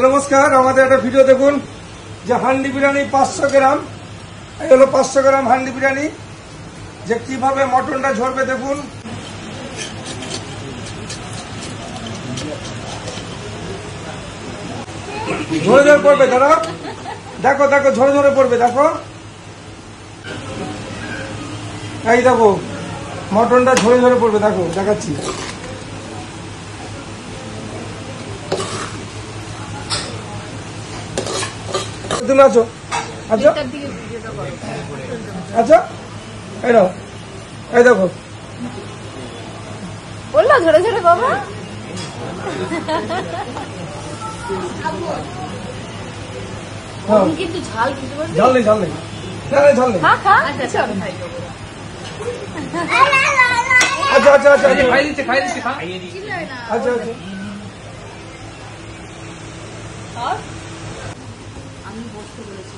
নমস্কার, আমাদের একটা ভিডিও দেখুন যে হান্ডি বিরিয়ানি 500 গ্রাম। এই হলো 500 গ্রাম হান্ডি বিরিয়ানি। যে কিভাবে মটনটা ঝরবে দেখুন। ঝরে ঝরে পড়বে, দাঁড়া, দেখো দেখো ঝরে ঝরে পড়বে, দেখো এই দেখো মটনটা ঝরে ঝরে পড়বে, দেখো দেখাচ্ছি। তুমি আছো আচ্ছা আচ্ছা, এই নাও, এই দেখো বললো ঝরে ঝরে বাবা। কিন্তু ঝাল ঝাল নেই, ঝাল নেই, ঝাল নেই, ঝাল নেই। আচ্ছা আচ্ছা আচ্ছা আচ্ছা খাই দিচ্ছে আচ্ছা আচ্ছা। আমি বসতে বলেছি।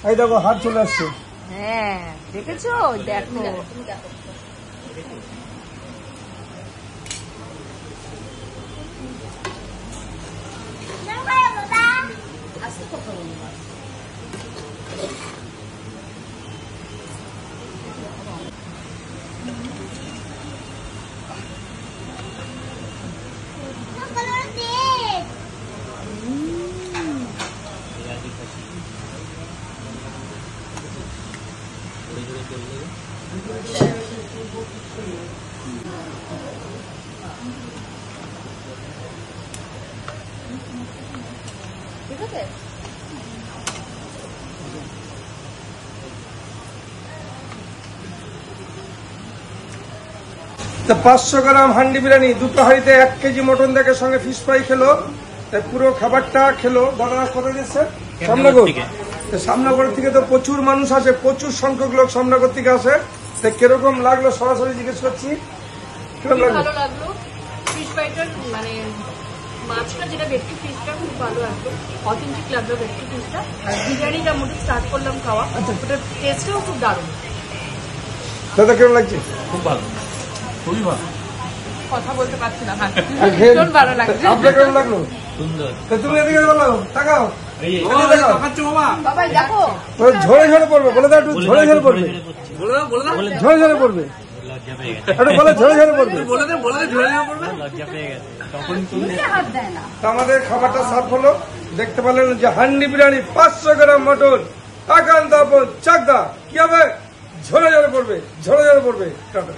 এই দেখো হাত চলে আসছে। হ্যাঁ দেখেছো, দেখো ঠিক আছে। 500 গ্রাম হান্ডি বিরিয়ানি, দুটো হাঁড়িতে 1 কেজি মটন দেখে সঙ্গে ফিশ ফ্রাই খেলো। তাই পুরো খাবারটা খেলো। দাদা কোথায় দিচ্ছে? সামনাগর। সামনাগর থেকে তো প্রচুর মানুষ আসে, প্রচুর সংখ্যক লোক সামনাগর থেকে আসে। তাই কিরকম লাগলো সরাসরি জিজ্ঞেস করছি। কিরকম লাগলো? ভালো লাগলো। ফিশ ফ্রাইটার মানে মাছটা যেটা ভেটকি ফিশটা খুব ভালো একদম অথেন্টিক লাগলো ভেটকি ফিশটা। আর বিরিয়ানিটা মোটে স্টার্ট করলাম খাওয়া, ওটার টেস্টটাও খুব দারুণ। দাদা কিরকম লাগছে? খুব ভালো, খুবই ভালো। কথা বলতে পারছি না, আর খেয়ে ভীষণ ভালো লাগছে। আপনার কেমন লাগলো? সুন্দর। তা তুমি এদিকে বলো, তাকাও। বাবা দেখো ঝরে ঝরে পড়বে, বলে দাও একটু, ঝরে ঝরে পড়বে, ঝরে ঝরে পড়বে, লজ্জা পেয়ে গেছে, একটু বলে ঝরে ঝরে পড়বে। লজ্জা পেয়ে গেছে তখন। তা আমাদের খাবারটা সার্ভ হলো। দেখতে পেলেন যে হান্ডি বিরিয়ানি 500 গ্রাম মটন, আকান্ত চাকদা কি হবে, ঝরে ঝরে পড়বে, ঝরে ঝরে পড়বে। টাটা।